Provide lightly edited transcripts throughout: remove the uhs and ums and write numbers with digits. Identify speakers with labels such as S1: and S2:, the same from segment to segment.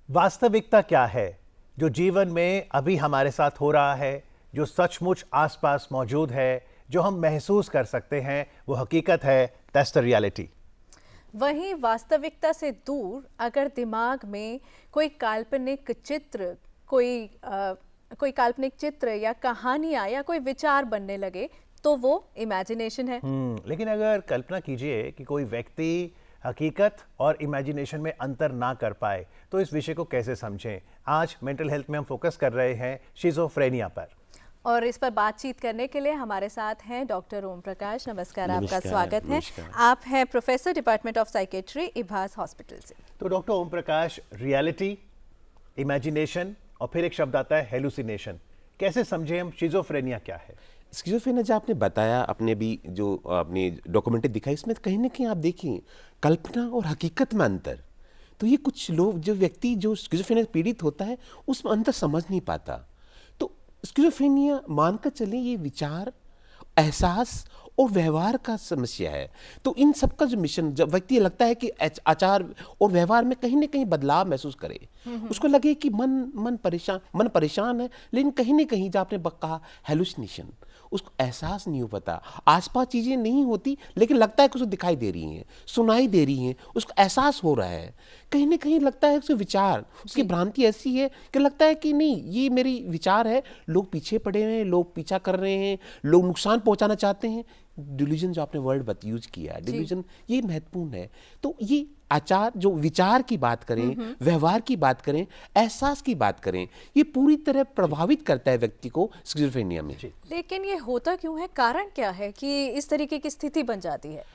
S1: वास्तविकता क्या है जो जीवन में अभी हमारे साथ हो रहा है, जो सचमुच आसपास मौजूद है, जो हम महसूस कर सकते हैं, वो हकीकत है। That's the reality.
S2: वहीं वास्तविकता से दूर अगर दिमाग में कोई काल्पनिक चित्र, कोई काल्पनिक चित्र या कहानियां या कोई विचार बनने लगे तो वो इमेजिनेशन है।
S1: लेकिन अगर कल्पना कीजिए कि कोई व्यक्ति हकीकत और इमेजिनेशन में अंतर ना कर पाए, तो इस विषय को कैसे समझें? आज मेंटल हेल्थ में हम फोकस कर रहे हैं शिज़ोफ्रेनिया पर।
S2: और इस पर बातचीत करने के लिए हमारे साथ हैं डॉक्टर ओम प्रकाश। नमस्कार, आपका स्वागत है। आप हैं प्रोफेसर डिपार्टमेंट ऑफ साइकेट्री, इभास हॉस्पिटल से।
S1: तो doctor Om Prakash, reality, imagination और फिर एक शब्द आता है हेलुसिनेशन, कैसे समझें हम? शिज़ोफ्रेनिया क्या है?
S3: स्किज़ोफ्रेनिया जो आपने बताया, आपने भी जो आपने डॉक्यूमेंट्री दिखाई, इसमें कहीं ना कहीं आप देखिए कल्पना और हकीकत में अंतर। तो ये कुछ लोग, जो व्यक्ति जो स्किज़ोफ्रेनिया पीड़ित होता है, उसमें अंतर समझ नहीं पाता। तो स्किज़ोफ्रेनिया मानकर चले ये विचार, एहसास और व्यवहार का समस्या है। तो इन सब का जो मिशन, जब व्यक्ति लगता है कि आचार और व्यवहार में कहीं ना कहीं बदलाव महसूस करे, उसको लगे कि मन परेशान है, लेकिन कहीं ना कहीं जो आपने कहा हेलुसिनेशन, उसको एहसास नहीं हो पाता, आसपास चीजें नहीं होती लेकिन लगता है कि उसको दिखाई दे रही हैं, सुनाई दे रही हैं, उसको एहसास हो रहा है। कहीं ना कहीं लगता है उसके विचार, उसकी भ्रांति ऐसी है कि लगता है कि नहीं, ये मेरी विचार है, लोग पीछे पड़े हुए हैं, लोग पीछा कर रहे हैं, लोग नुकसान पहुंचाना चाहते हैं। डिल्यूजन जो आपने वर्ड यूज किया, डिल्यूजन, ये महत्वपूर्ण है। तो ये आचार, जो विचार की बात करें, व्यवहार की बात करें, एहसास की बात करें, ये पूरी तरह प्रभावित करता है व्यक्ति को स्किज़ोफ्रेनिया में।
S2: लेकिन ये होता क्यों है? कारण क्या है कि इस तरीके की स्थिति बन जाती है?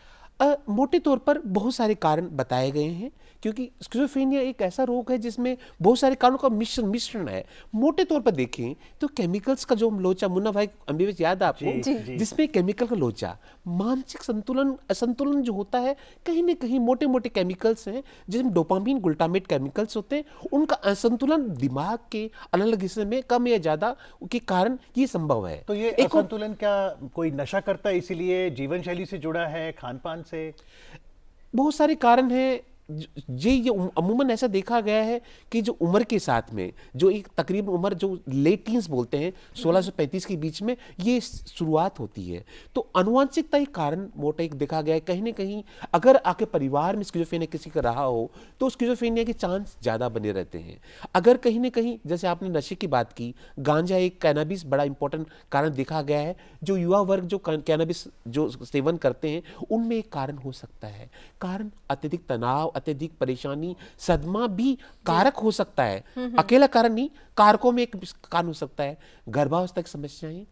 S3: मोटे तौर पर बहुत सारे कारण बताए गए हैं, क्योंकि स्किज़ोफ्रेनिया एक ऐसा रोग है जिसमें बहुत सारे कारणों का मिश्रण है। मोटे तौर पर देखें तो केमिकल्स का जो लोचा, मुन्ना भाई एमबीबीएस याद है आपको, जिसमें केमिकल का लोचा, मानसिक असंतुलन जो होता है, कहीं ना कहीं मोटे मोटे केमिकल्स हैं जिसमें डोपामीन, ग्लूटामेट केमिकल्स होते हैं, उनका असंतुलन दिमाग के अलग अलग हिस्से में कम या ज्यादा के कारण ये संभव है।
S1: तो ये असंतुलन क्या कोई नशा करता है, इसीलिए जीवन शैली से जुड़ा है, खान पान से?
S3: बहुत सारे कारण हैं। ये अमूमन ऐसा देखा गया है कि जो उम्र के साथ में, जो एक तकरीबन उम्र जो लेट टीन्स बोलते हैं, 16 से 35 के बीच में ये शुरुआत होती है। तो अनुवांशिकता ही कारण मोटा एक देखा गया है। कहीं ना कहीं अगर आपके परिवार में स्किज़ोफ्रेनिया किसी का रहा हो तो स्किज़ोफ्रेनिया के चांस ज़्यादा बने रहते हैं। अगर कहीं ना कहीं, जैसे आपने नशे की बात की, गांजा, एक कैनाबिस बड़ा इंपॉर्टेंट कारण देखा गया है। जो युवा वर्ग जो कैनाबिस जो सेवन करते हैं, उनमें एक कारण हो सकता है। कारण अत्यधिक तनाव, अत्यधिक परेशानी, सदमा भी कारक हो सकता है, अकेला कारण नहीं, कारकों में एक कारण हो सकता है। गर्भावस्था की समस्याएं,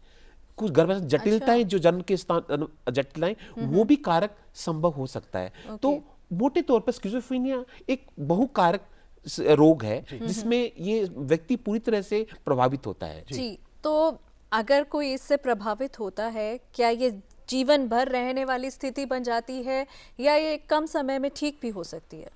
S3: कुछ गर्भावस्था जटिलताएं, जो जन्म के स्थान जटिलताएं, वो भी कारक संभव हो सकता है। तो मोटे तौर पर स्किज़ोफ्रेनिया एक बहुकारक रोग है जिसमें ये व्यक्ति पूरी तरह से प्रभावित होता है।
S2: जी, तो अगर कोई इससे प्रभावित होता है, क्या ये जीवन भर रहने वाली स्थिति बन जाती है या ये कम समय में ठीक भी हो सकती है?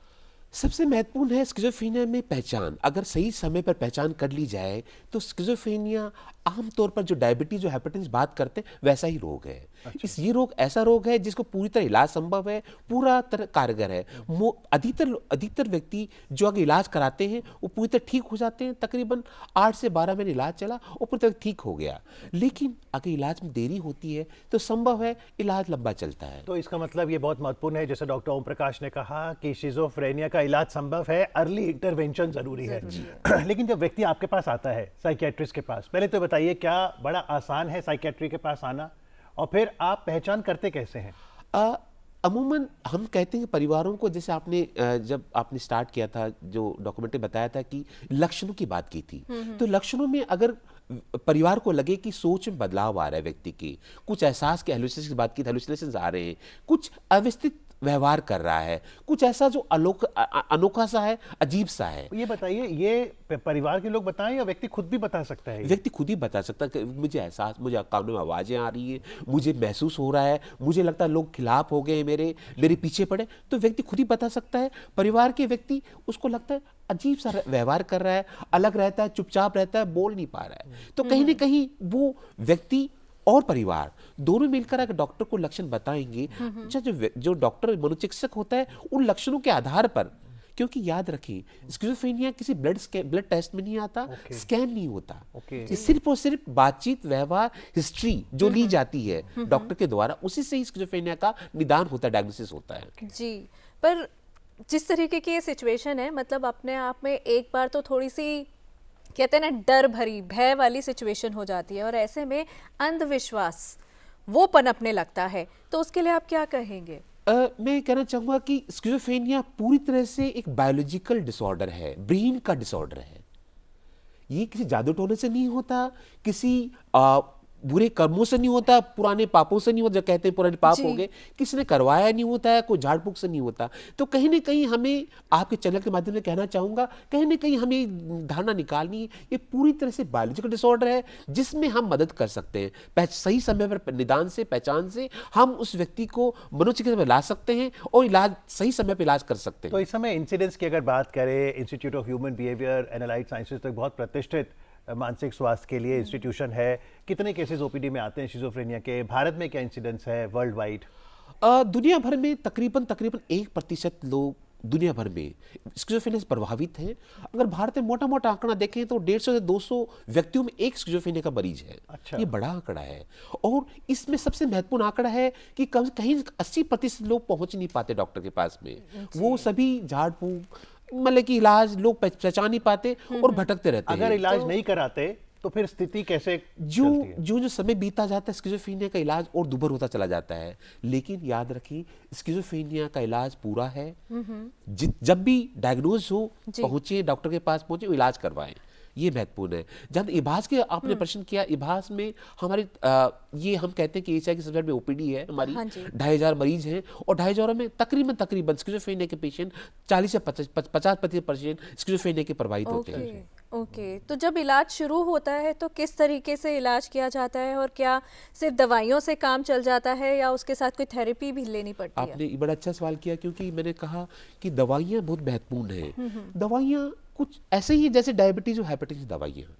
S3: सबसे महत्वपूर्ण है स्किज़ोफ्रेनिया में पहचान। अगर सही समय पर पहचान कर ली जाए तो स्किज़ोफ्रेनिया आमतौर पर जो डायबिटीज, जो हाइपरटेंशन बात करते हैं, वैसा ही रोग है। ये रोग ऐसा रोग है जिसको पूरी तरह इलाज संभव है, पूरा तरह कारगर है। अधिकतर व्यक्ति जो अगर इलाज कराते हैं वो पूरी तरह ठीक हो जाते हैं। तकरीबन 8 से 12 महीने इलाज चला और पूरी तरह ठीक हो गया। लेकिन अगर इलाज में देरी होती है तो संभव है इलाज लंबा चलता है।
S1: तो इसका मतलब ये बहुत महत्वपूर्ण है, जैसे डॉक्टर ओम प्रकाश ने कहा कि शिज़ोफ्रेनिया का इलाज संभव है, अर्ली इंटरवेंशन जरूरी है। लेकिन जब व्यक्ति आपके पास आता है, साइकियाट्रिस्ट के पास, पहले तो बताइए, क्या बड़ा आसान है साइकियाट्री के पास आना? और फिर आप पहचान करते कैसे हैं?
S3: अमूमन हम कहते हैं परिवारों को, जैसे आपने जब आपने स्टार्ट किया था, जो डॉक्यूमेंट्री बताया था कि लक्षणों की बात की थी, तो लक्षणों में अगर परिवार को लगे कि सोच में बदलाव आ रहा है, व्यक्ति की कुछ एहसास के, हेलुसिनेशन की बात की, हेलुसिनेशंस आ रहे हैं, कुछ अव्यवस्थित व्यवहार कर रहा है, कुछ ऐसा जो अनोखा सा है, अजीब सा है।
S1: ये बताइए, ये परिवार के लोग बताएं या व्यक्ति खुद भी बता सकता है?
S3: व्यक्ति खुद ही बता सकता है कि मुझे एहसास, मुझे कानों में आवाजें आ रही है, मुझे महसूस हो रहा है, मुझे लगता है लोग खिलाफ हो गए, मेरे पीछे पड़े। तो व्यक्ति खुद ही बता सकता है। परिवार के व्यक्ति, उसको लगता है अजीब सा व्यवहार कर रहा है, अलग रहता है, चुपचाप रहता है, बोल नहीं पा रहा है। तो कहीं ना कहीं वो व्यक्ति और परिवार दोनों मिलकर अगर डॉक्टर को लक्षण बताएंगे, जो डॉक्टर मनोचिकित्सक होता है, उन लक्षणों के आधार पर क्योंकि याद रखें स्किज़ोफ्रेनिया किसी ब्लड टेस्ट में नहीं आता, स्कैन नहीं होता। ये सिर्फ और सिर्फ बातचीत, व्यवहार, हिस्ट्री जो ली जाती है डॉक्टर के द्वारा, उसी से ही स्किज़ोफ्रेनिया का निदान होता है, डायग्नोसिस होता है।
S2: जी, पर जिस तरीके की ये सिचुएशन है, मतलब अपने आप में एक बार तो थोड़ी सी कहते हैं ना डर भरी, भय वाली सिचुएशन हो जाती है, और ऐसे में अंधविश्वास वो पनपने लगता है, तो उसके लिए आप क्या कहेंगे?
S3: मैं कहना चाहूँगा कि स्किज़ोफ्रेनिया पूरी तरह से एक बायोलॉजिकल डिसऑर्डर है, ब्रेन का डिसऑर्डर है। ये किसी जादू टोने से नहीं होता, किसी बुरे कर्मों से नहीं होता, पुराने पापों से नहीं होता, जो कहते हैं पुराने पाप हो गए, किसी ने करवाया नहीं होता है, कोई झाड़ फूक से नहीं होता। तो कहीं ना कहीं हमें आपके चैनल के माध्यम से कहना चाहूँगा, कहीं ना कहीं हमें धारणा निकालनी है, ये पूरी तरह से बायोलॉजिकल डिसऑर्डर है जिसमें हम मदद कर सकते हैं। सही समय पर निदान से, पहचान से हम उस व्यक्ति को मनोचिकित्सा में ला सकते हैं और इलाज सही समय पर इलाज कर सकते हैं।
S1: तो इस समय इंसिडेंट्स की अगर बात करें, institute of human behaviour and allied sciences तो एक बहुत प्रतिष्ठित मानसिक स्वास्थ्य के लिए इंस्टीट्यूशन है। कितने केसेस ओपीडी में आते हैं शिज़ोफ्रेनिया के? भारत में क्या इंसिडेंस है वर्ल्ड वाइड?
S3: दुनिया भर में तकरीबन 1% लोग दुनिया भर में स्किज़ोफ्रेनिया से प्रभावित हैं। अगर भारत में मोटा मोटा आंकड़ा देखें तो 150 से 200 व्यक्तियों में एक स्किज़ोफ्रेनिया का मरीज है।
S1: अच्छा।
S3: ये बड़ा आंकड़ा है, और इसमें सबसे महत्वपूर्ण आंकड़ा है कि कहीं 80% लोग पहुंच नहीं पाते डॉक्टर के पास में। वो सभी झाड़ फूक, मतलब कि इलाज लोग पहचान नहीं पाते और भटकते रहते हैं।
S1: अगर इलाज नहीं कराते तो फिर स्थिति कैसे चलती है?
S3: जो समय बीता जाता है, स्किज़ोफ्रेनिया का इलाज और दुभर होता चला जाता है। लेकिन याद रखिए, स्किज़ोफ्रेनिया का इलाज पूरा है। जब भी डायग्नोज हो, पहुंचे डॉक्टर के पास, पहुंचे, वो इलाज करवाएं, ये महत्वपूर्ण है। जब इभास के आपने प्रश्न किया, इभास में हमारे ये हम कहते हैं कि एशिया की सबसे बड़ी ओपीडी है हमारी। 2500 मरीज हैं, और 2500 में तकरीबन स्किज़ोफ्रेनिया के पेशेंट 40 से 50% स्किज़ोफ्रेनिया के प्रभावित होते हैं।
S2: ओके, तो जब इलाज शुरू होता है तो किस तरीके से इलाज किया जाता है, और क्या सिर्फ दवाइयों से काम चल जाता है या उसके साथ कोई थेरेपी भी लेनी पड़ती है?
S3: आपने बड़ा अच्छा सवाल किया, क्योंकि मैंने कहा कि दवाइयाँ बहुत महत्वपूर्ण हैं। दवाइयाँ कुछ ऐसे ही जैसे डायबिटीज और हाइपरटेंशन दवाइयाँ,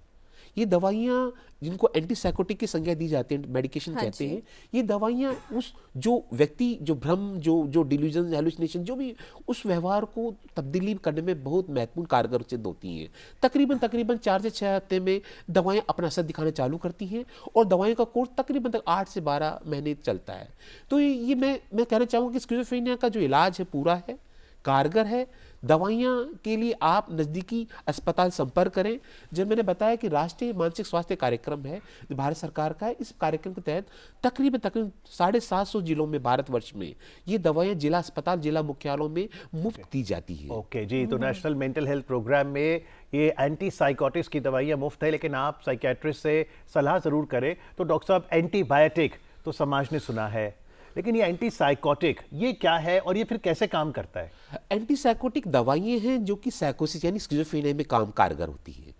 S3: ये दवाइयाँ जिनको एंटीसाइकोटिक की संज्ञा दी जाती है, मेडिकेशन कहते हैं, ये दवाइयाँ उस जो व्यक्ति जो भ्रम, जो डिल्यूजन, हेलुसिनेशन, जो भी उस व्यवहार को तब्दीली करने में बहुत महत्वपूर्ण कारगर सिद्ध होती हैं। तकरीबन 4 से 6 हफ्ते में दवाएं अपना असर दिखाना चालू करती हैं, और दवाइयों का कोर्स तकरीबन 8 से 12 महीने चलता है। तो ये मैं कहना चाहूँगा कि स्किज़ोफ्रेनिया का जो इलाज है पूरा है, कारगर है। दवाइयाँ के लिए आप नज़दीकी अस्पताल संपर्क करें। जब मैंने बताया कि राष्ट्रीय मानसिक स्वास्थ्य कार्यक्रम है जो भारत सरकार का है, इस कार्यक्रम के तहत तकरीबन 750 जिलों में भारतवर्ष में ये दवाइयाँ जिला अस्पताल, जिला मुख्यालयों में मुफ्त दी जाती है।
S1: ओके जी, तो नेशनल मेंटल हेल्थ प्रोग्राम में ये एंटी साइकोटिक्स की दवाइयाँ मुफ्त है, लेकिन आप साइकेट्रिस्ट से सलाह ज़रूर करें। तो डॉक्टर साहब, एंटीबायोटिक तो समाज ने सुना है, लेकिन ये एंटी साइकोटिक ये क्या है और ये फिर कैसे काम करता है?
S3: एंटी साइकोटिक दवाइयाँ हैं जो कि साइकोसिस यानी स्किज़ोफ्रेनिया में कारगर होती है।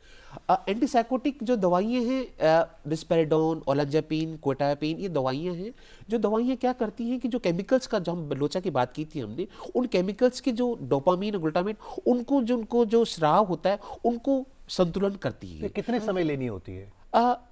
S3: एंटी साइकोटिक जो दवाइयाँ हैं, रिस्पेराडोन, ओlanzapine, क्वेटापिन, ये दवाइयाँ हैं। जो दवाइयाँ क्या करती हैं कि जो केमिकल्स का, जो हम लोचा की बात की थी हमने, उन केमिकल्स के जो डोपामीन और ग्लूटामेट, उनको जो स्राव होता है उनको संतुलन करती है।
S1: कितने समय लेनी होती है?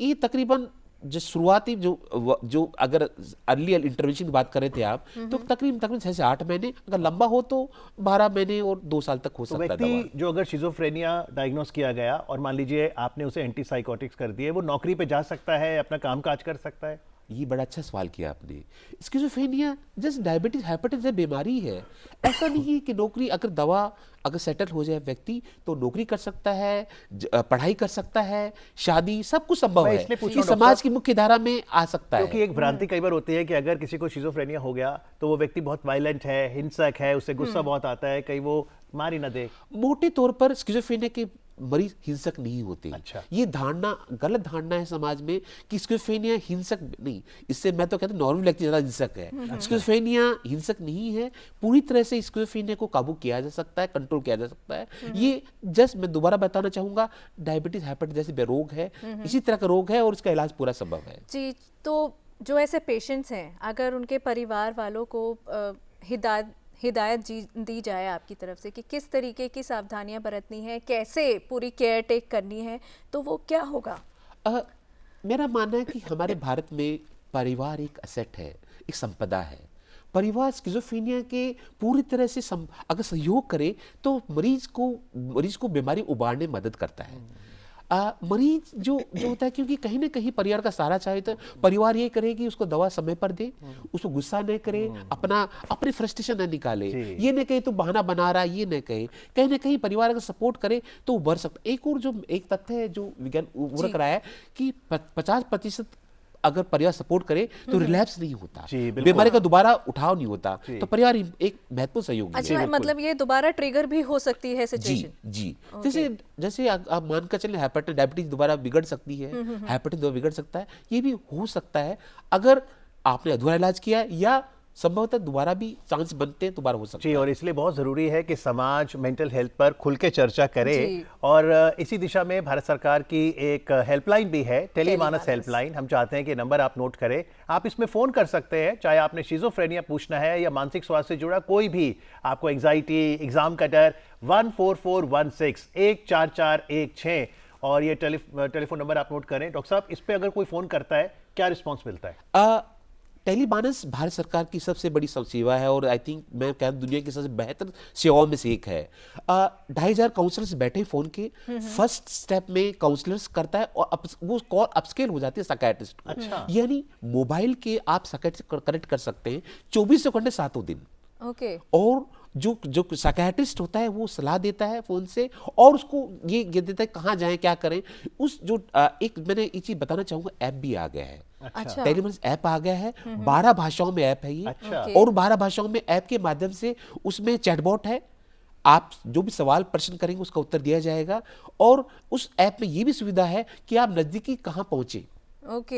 S3: ये तकरीबन जो शुरुआती जो अगर अर्ली इंटरवेंशन की बात कर रहे थे आप, तो तकरीबन 6 से 8 महीने, अगर लंबा हो तो 12 महीने और 2 साल तक हो सकता है।
S1: व्यक्ति जो अगर शिज़ोफ्रेनिया डायग्नोस किया गया और मान लीजिए आपने उसे एंटीसाइकोटिक्स कर दिए, वो नौकरी पे जा सकता है, अपना कामकाज कर सकता है?
S3: ये बड़ा अच्छा सवाल किया आपने। स्किज़ोफ्रेनिया जैसे डायबिटीज, हाइपरटेंशन बीमारी है, ऐसा नहीं है कि नौकरी अगर दवा अगर सेटल हो जाए व्यक्ति तो नौकरी कर सकता है, पढ़ाई कर सकता है, शादी, सब कुछ संभव है, ये समाज की मुख्य धारा में आ सकता है।
S1: क्योंकि एक भ्रांति कई बार होती है कि अगर किसी को शिज़ोफ्रेनिया हो गया तो वो व्यक्ति बहुत वायलेंट है, हिंसक है, उसे गुस्सा बहुत आता है, कहीं वो मार ही ना दे।
S3: मोटे तौर पर स्किज़ोफ्रेनिया के मरीज हिंसक नहीं होते।
S1: अच्छा।
S3: ये धारणा, गलत धारणा है समाज में कि स्किज़ोफ्रेनिया हिंसक नहीं, इससे मैं तो कहता हूँ नॉर्मल व्यक्ति ज़्यादा हिंसक है। स्किज़ोफ्रेनिया हिंसक नहीं है, पूरी तरह से स्किज़ोफ्रेनिया को काबू किया जा सकता है, कंट्रोल किया जा सकता है। ये जस्ट मैं दोबारा बताना चाहूँगा, डायबिटीज, हाइपरटेंशन जैसे रोग है, इसी तरह का रोग है और इसका इलाज पूरा संभव है।
S2: जी, तो जो ऐसे पेशेंट्स हैं, अगर उनके परिवार वालों को हिदायत दी जाए आपकी तरफ से कि किस तरीके की सावधानियां बरतनी है, कैसे पूरी केयर टेक करनी है, तो वो क्या होगा?
S3: मेरा मानना है कि हमारे भारत में परिवार एक असेट है, एक संपदा है। परिवार स्किज़ोफ्रेनिया के पूरी तरह से अगर सहयोग करे तो मरीज को बीमारी उबारने में मदद करता है। मरीज जो होता है, क्योंकि कहीं ना कहीं परिवार का सहारा चाहे तो परिवार ये करे कि उसको दवा समय पर दे, उसको गुस्सा नहीं करे, अपने फ्रस्ट्रेशन न निकाले, ये नहीं कहे तो बहाना बना रहा है, ये नहीं कहे, कहीं ना कहीं परिवार अगर सपोर्ट करे तो उभर सकता। एक तथ्य है जो विज्ञान उभर रहा है कि 50% अगर परिवार सपोर्ट करे तो रिलैप्स नहीं होता, बीमारी का दोबारा उठाव नहीं होता, तो परिवार एक महत्वपूर्ण सहयोगी है।
S2: अच्छा, मतलब ये दोबारा ट्रिगर भी हो सकती है सिचुएशन।
S3: जी जैसे आप मानकर चलें हाइपरटेंशन, डायबिटीज दोबारा बिगड़ सकती है, हाइपरटेंशन दोबारा बिगड़ सकता है, ये भी हो सकता है अगर आपने अधूरा इलाज किया है या संभवतः दोबारा भी चांस बनते हैं, दोबारा हो सकता है।
S1: और इसलिए बहुत ज़रूरी है कि समाज मेंटल हेल्थ पर खुल के चर्चा करे, और इसी दिशा में भारत सरकार की एक हेल्पलाइन भी है, टेलीमानस हेल्पलाइन। हम चाहते हैं कि नंबर आप नोट करें, आप इसमें फ़ोन कर सकते हैं, चाहे आपने शिज़ोफ्रेनिया पूछना है या मानसिक स्वास्थ्य से जुड़ा कोई भी, आपको एंग्जाइटी, एग्जाम का डर, 14416 14416, और ये टेलीफोन नंबर आप नोट करें। डॉक्टर साहब, इस पर अगर कोई फ़ोन करता है क्या रिस्पॉन्स मिलता है?
S3: टेलीमानस भारत सरकार की सबसे बड़ी सेवा है, और आई थिंक मैं कह दुनिया की सबसे बेहतर सेवाओं में से एक है। 2500 काउंसलर्स बैठे फोन के, फर्स्ट स्टेप में काउंसलर्स करता है और वो कॉल अपस्केल हो जाती है साइकियाट्रिस्ट को।
S1: अच्छा।
S3: यानी मोबाइल के आप साइकियाट्रिस्ट कनेक्ट कर सकते हैं 24 घंटे 7 दिन।
S2: ओके।
S3: और जो साइकियाट्रिस्ट होता है वो सलाह देता है फोन से, और उसको ये देता है कहाँ जाएं, क्या करें। एक मैंने एक चीज बताना चाहूंगा, ऐप भी आ गया है।
S2: अच्छा।
S3: टेलीमानस ऐप आ गया है, 12 भाषाओं में ऐप है ये।
S1: अच्छा।
S3: और 12 भाषाओं में ऐप के माध्यम से उसमें चैटबॉट है, आप जो भी सवाल प्रश्न करेंगे उसका उत्तर दिया जाएगा। और उस ऐप में ये भी सुविधा है कि आप नजदीकी कहाँ पहुंचे,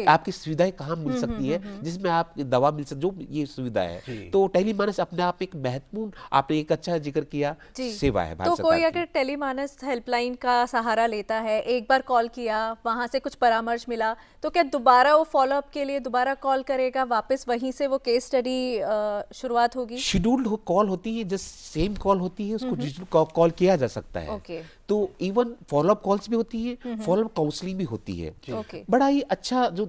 S3: आपकी सुविधाएं कहाँ मिल सकती है, जिसमें आप दवा मिल सकती, जो ये सुविधा है। तो टेलीमानस अपने आप एक महत्वपूर्ण, आपने एक अच्छा जिक्र किया, सेवा है भारत
S2: तो
S3: सरकार
S2: कोई
S3: की।
S2: अगर टेलीमानस हेल्पलाइन का सहारा लेता है, एक बार कॉल किया, वहां से कुछ परामर्श मिला, तो क्या दोबारा वो फॉलोअप के लिए दोबारा कॉल करेगा, वापस वहीं से वो केस स्टडी शुरुआत होगी?
S3: शेड्यूल्ड कॉल होती है, जस्ट सेम कॉल होती है, उसको डिजिटल कॉल किया जा सकता है। तो इवन फॉलोअप कॉल्स भी होती है, फॉलोअप काउंसलिंग भी होती है। बड़ा ही अच्छा जो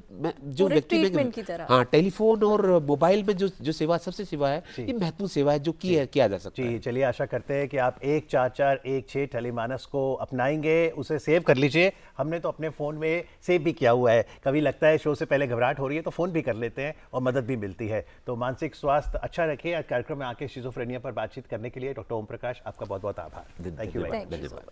S3: व्यक्ति में, हाँ, टेलीफोन और मोबाइल में जो सेवा सबसे सेवा है, ये महत्वपूर्ण सेवा है जो किया जा सकता है।
S1: चलिए आशा करते हैं कि आप 14416 टेलीमानस को अपनाएंगे, उसे सेव कर लीजिए। हमने तो अपने फ़ोन में सेव भी किया हुआ है, कभी लगता है शो से पहले घबराहट हो रही है तो फ़ोन भी कर लेते हैं और मदद भी मिलती है। तो मानसिक स्वास्थ्य अच्छा रखिए। आज कार्यक्रम में आके शिज़ोफ्रेनिया पर बातचीत करने के लिए डॉक्टर ओम प्रकाश, आपका बहुत बहुत आभार। Thank you.
S3: धन्यवाद।